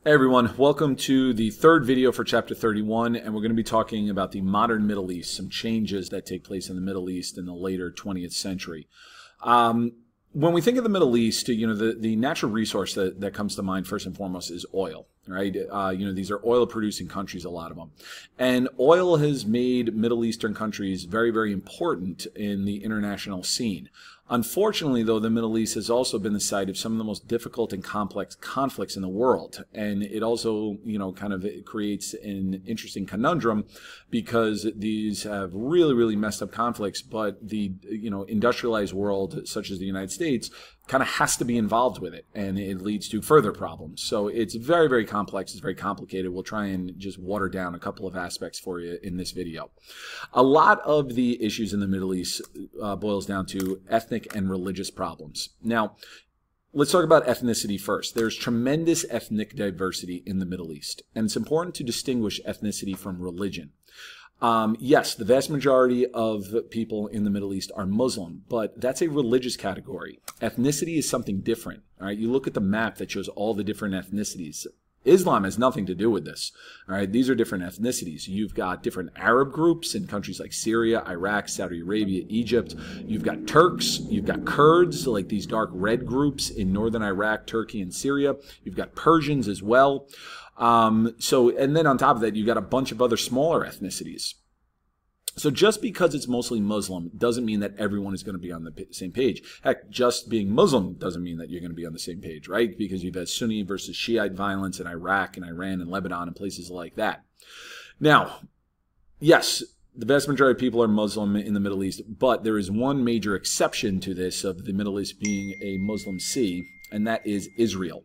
Hey everyone, welcome to the third video for chapter 31, and we're going to be talking about the modern Middle East, some changes that take place in the Middle East in the later 20th century. When we think of the Middle East, the natural resource that comes to mind first and foremost is oil, right? These are oil-producing countries, a lot of them. And oil has made Middle Eastern countries very, very important in the international scene. Unfortunately, though, the Middle East has also been the site of some of the most difficult and complex conflicts in the world. And it also, it creates an interesting conundrum because these have really, really messed up conflicts, but the, industrialized world, such as the United States, kind of has to be involved with it, and it leads to further problems. So it's very, very complex. It's very complicated. We'll try and just water down a couple of aspects for you in this video. A lot of the issues in the Middle East boils down to ethnic and religious problems. Now, let's talk about ethnicity first. There's tremendous ethnic diversity in the Middle East, and it's important to distinguish ethnicity from religion. Yes, the vast majority of people in the Middle East are Muslim, but that's a religious category. Ethnicity is something different. All right, you look at the map that shows all the different ethnicities. Islam has nothing to do with this. All right, these are different ethnicities. You've got different Arab groups in countries like Syria, Iraq, Saudi Arabia, Egypt. You've got Turks. You've got Kurds, like these dark red groups in northern Iraq, Turkey, and Syria. You've got Persians as well. And then on top of that, you've got a bunch of other smaller ethnicities. So just because it's mostly Muslim doesn't mean that everyone is going to be on the same page. Heck, just being Muslim doesn't mean that you're going to be on the same page, right? Because you've had Sunni versus Shiite violence in Iraq and Iran and Lebanon and places like that. Now, yes, the vast majority of people are Muslim in the Middle East, but there is one major exception to this of the Middle East being a Muslim sea, and that is Israel.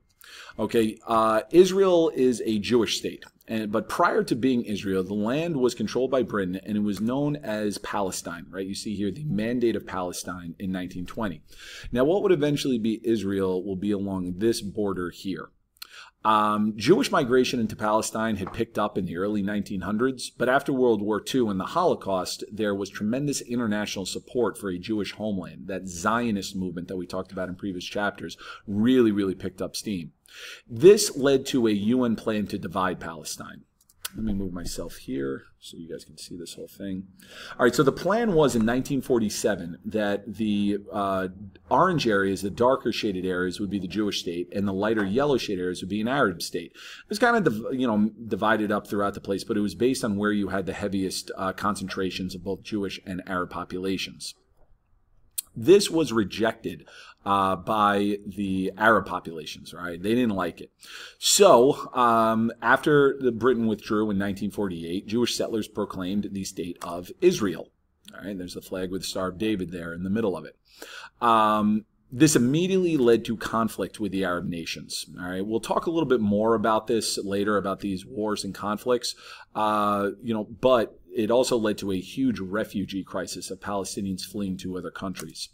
Okay, Israel is a Jewish state, but prior to being Israel, the land was controlled by Britain, and it was known as Palestine, right? You see here the Mandate of Palestine in 1920. Now, what would eventually be Israel will be along this border here. Jewish migration into Palestine had picked up in the early 1900s, but after World War II and the Holocaust, there was tremendous international support for a Jewish homeland. That Zionist movement that we talked about in previous chapters really, really picked up steam. This led to a UN plan to divide Palestine. Let me move myself here so you guys can see this whole thing. All right, so the plan was in 1947 that the orange areas, the darker shaded areas, would be the Jewish state, and the lighter yellow shaded areas would be an Arab state. It was kind of, divided up throughout the place, but it was based on where you had the heaviest concentrations of both Jewish and Arab populations. This was rejected by the Arab populations, right? They didn't like it. So after Britain withdrew in 1948, Jewish settlers proclaimed the state of Israel. All right, there's the flag with the Star of David there in the middle of it. This immediately led to conflict with the Arab nations. All right, we'll talk a little bit more about this later, about these wars and conflicts, but it also led to a huge refugee crisis of Palestinians fleeing to other countries.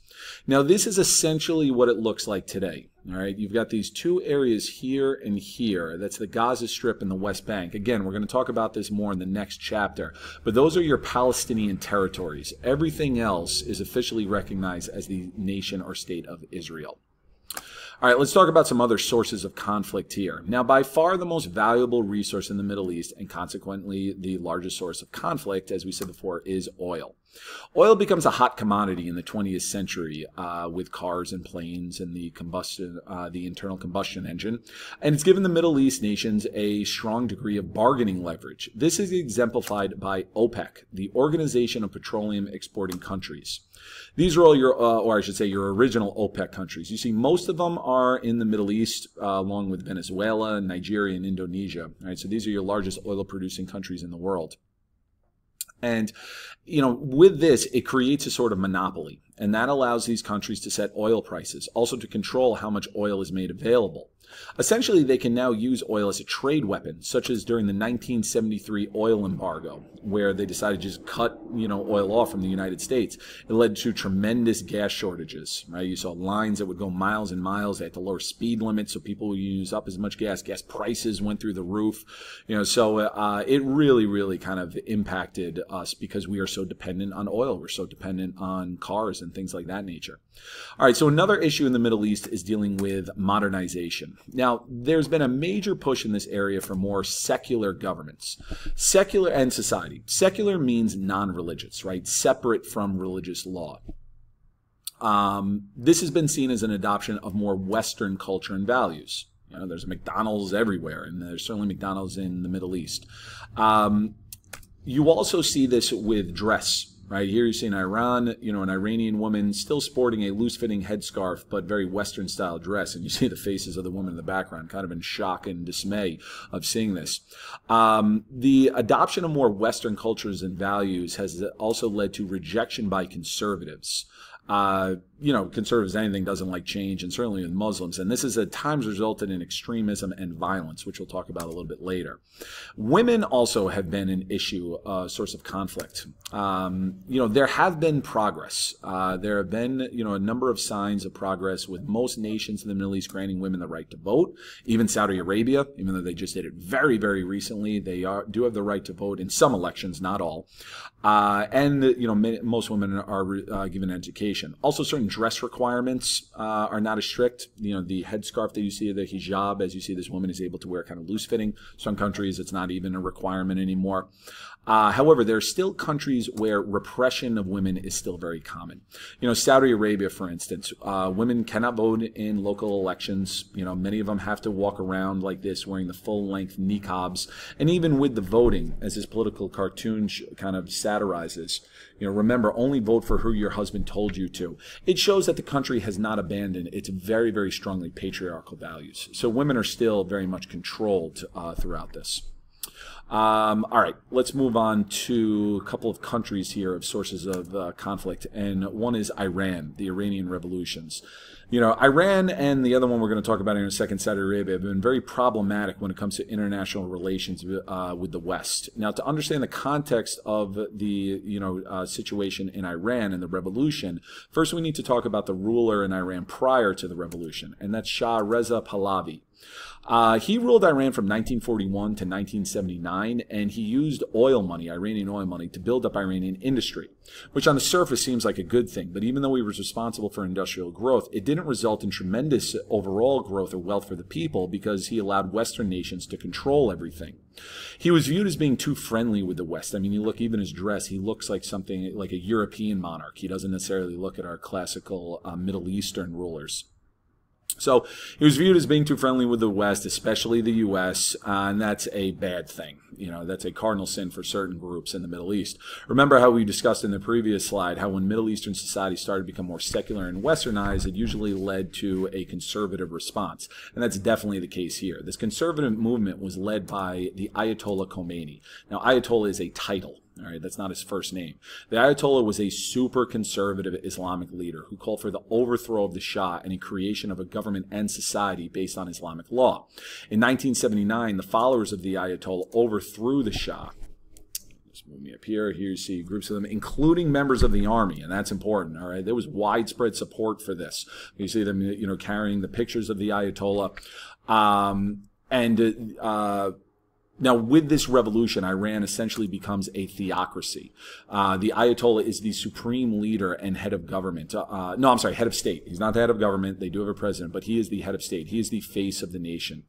Now, this is essentially what it looks like today. All right, you've got these two areas here and here. That's the Gaza Strip and the West Bank. Again, we're going to talk about this more in the next chapter. But those are your Palestinian territories. Everything else is officially recognized as the nation or state of Israel. All right, let's talk about some other sources of conflict here. Now, by far the most valuable resource in the Middle East, and consequently the largest source of conflict, as we said before, is oil. Oil becomes a hot commodity in the 20th century with cars and planes and the internal combustion engine, and it's given the Middle East nations a strong degree of bargaining leverage. This is exemplified by OPEC, the Organization of Petroleum Exporting Countries. These are all your, or I should say, your original OPEC countries. You see, most of them are in the Middle East, along with Venezuela, Nigeria, and Indonesia. All right, so these are your largest oil-producing countries in the world. And, with this, it creates a sort of monopoly, and that allows these countries to set oil prices, also to control how much oil is made available. Essentially, they can now use oil as a trade weapon, such as during the 1973 oil embargo, where they decided to just cut, oil off from the United States. It led to tremendous gas shortages, right? You saw lines that would go miles and miles. They had to lower speed limits so people would use up as much gas. Gas prices went through the roof, so it really, really kind of impacted us because we are so dependent on oil. We're so dependent on cars and things like that nature. All right, so another issue in the Middle East is dealing with modernization. Now, there's been a major push in this area for more secular governments, secular and society. Secular means non-religious, right? Separate from religious law. This has been seen as an adoption of more Western culture and values. You know, there's McDonald's everywhere, and there's certainly McDonald's in the Middle East. You also see this with dress. Right here you see in Iran, you know, an Iranian woman still sporting a loose-fitting headscarf, but very Western-style dress. And you see the faces of the women in the background, kind of in shock and dismay of seeing this. The adoption of more Western cultures and values has also led to rejection by conservatives. You know, conservatives, anything doesn't like change, and certainly with Muslims. And this has at times resulted in extremism and violence, which we'll talk about a little bit later. Women also have been an issue, a source of conflict. You know, there have been progress. There have been, you know, a number of signs of progress with most nations in the Middle East granting women the right to vote. Even Saudi Arabia, even though they just did it very, very recently, they do have the right to vote in some elections, not all. And, you know, most women are given education. Also, certain dress requirements are not as strict. You know, the headscarf that you see, the hijab, as you see, this woman is able to wear kind of loose-fitting. Some countries, it's not even a requirement anymore. However, there are still countries where repression of women is still very common. You know, Saudi Arabia, for instance, women cannot vote in local elections. You know, many of them have to walk around like this, wearing the full-length niqabs. And even with the voting, as this political cartoon kind of satirizes, you know, remember, only vote for who your husband told you to. It shows that the country has not abandoned its very, very strongly patriarchal values. So women are still very much controlled throughout this. All right, let's move on to a couple of countries here of sources of conflict, and one is Iran, the Iranian revolutions. You know, Iran and the other one we're going to talk about in a second, Saudi Arabia, have been very problematic when it comes to international relations with the West. Now, to understand the context of the, you know, situation in Iran and the revolution, first we need to talk about the ruler in Iran prior to the revolution, and that's Shah Reza Pahlavi. He ruled Iran from 1941 to 1979, and he used oil money, Iranian oil money, to build up Iranian industry, which on the surface seems like a good thing. But even though he was responsible for industrial growth, it didn't result in tremendous overall growth or wealth for the people because he allowed Western nations to control everything. He was viewed as being too friendly with the West. I mean, you look, even his dress, he looks like something like a European monarch. He doesn't necessarily look at our classical Middle Eastern rulers. So he was viewed as being too friendly with the West, especially the U.S., and that's a bad thing. You know, that's a cardinal sin for certain groups in the Middle East. Remember how we discussed in the previous slide how when Middle Eastern society started to become more secular and westernized, it usually led to a conservative response. And that's definitely the case here. This conservative movement was led by the Ayatollah Khomeini. Now, Ayatollah is a title. All right, that's not his first name. The Ayatollah was a super conservative Islamic leader who called for the overthrow of the Shah and a creation of a government and society based on Islamic law. In 1979, the followers of the Ayatollah overthrew the Shah. Just move me up here. Here you see groups of them, including members of the army, and that's important. All right, there was widespread support for this. You see them, you know, carrying the pictures of the Ayatollah, Now, with this revolution, Iran essentially becomes a theocracy. The Ayatollah is the supreme leader and head of government. Head of state. He's not the head of government. They do have a president, but he is the head of state. He is the face of the nation.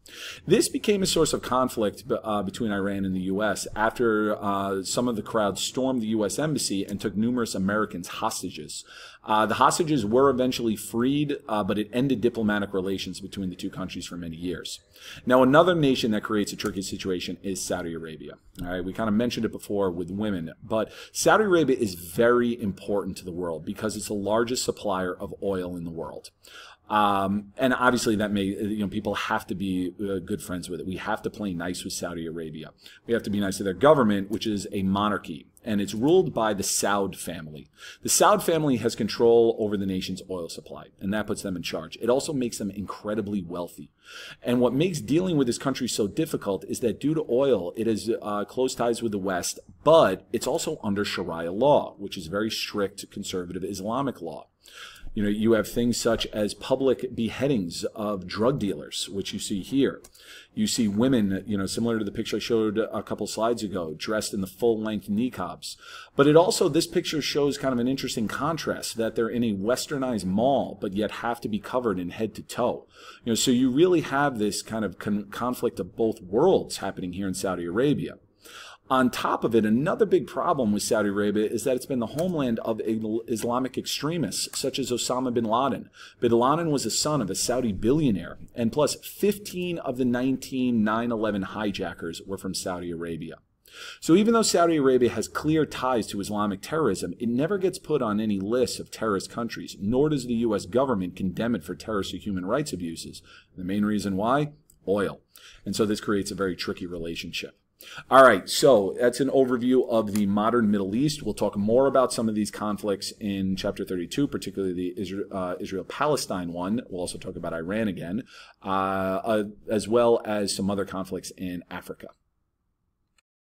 This became a source of conflict between Iran and the U.S. after some of the crowd stormed the U.S. embassy and took numerous Americans hostages. The hostages were eventually freed, but it ended diplomatic relations between the two countries for many years. Now, another nation that creates a tricky situation is Saudi Arabia. All right, we kind of mentioned it before with women, but Saudi Arabia is very important to the world because it's the largest supplier of oil in the world. And obviously that may, you know, people have to be good friends with it. We have to play nice with Saudi Arabia. We have to be nice to their government, which is a monarchy, and it's ruled by the Saud family. The Saud family has control over the nation's oil supply, and that puts them in charge. It also makes them incredibly wealthy. And what makes dealing with this country so difficult is that due to oil, it has close ties with the West, but it's also under Sharia law, which is very strict conservative Islamic law. You know, you have things such as public beheadings of drug dealers, which you see here. You see women, you know, similar to the picture I showed a couple slides ago, dressed in the full-length niqabs. But it also, this picture shows kind of an interesting contrast, that they're in a westernized mall, but yet have to be covered in head to toe. You know, so you really have this kind of conflict of both worlds happening here in Saudi Arabia. On top of it, another big problem with Saudi Arabia is that it's been the homeland of Islamic extremists, such as Osama bin Laden. Bin Laden was a son of a Saudi billionaire, and plus 15 of the 19 9/11 hijackers were from Saudi Arabia. So even though Saudi Arabia has clear ties to Islamic terrorism, it never gets put on any list of terrorist countries, nor does the U.S. government condemn it for terrorist or human rights abuses. The main reason why? Oil. And so this creates a very tricky relationship. All right, so that's an overview of the modern Middle East. We'll talk more about some of these conflicts in Chapter 32, particularly the Israel-Palestine one. We'll also talk about Iran again, as well as some other conflicts in Africa.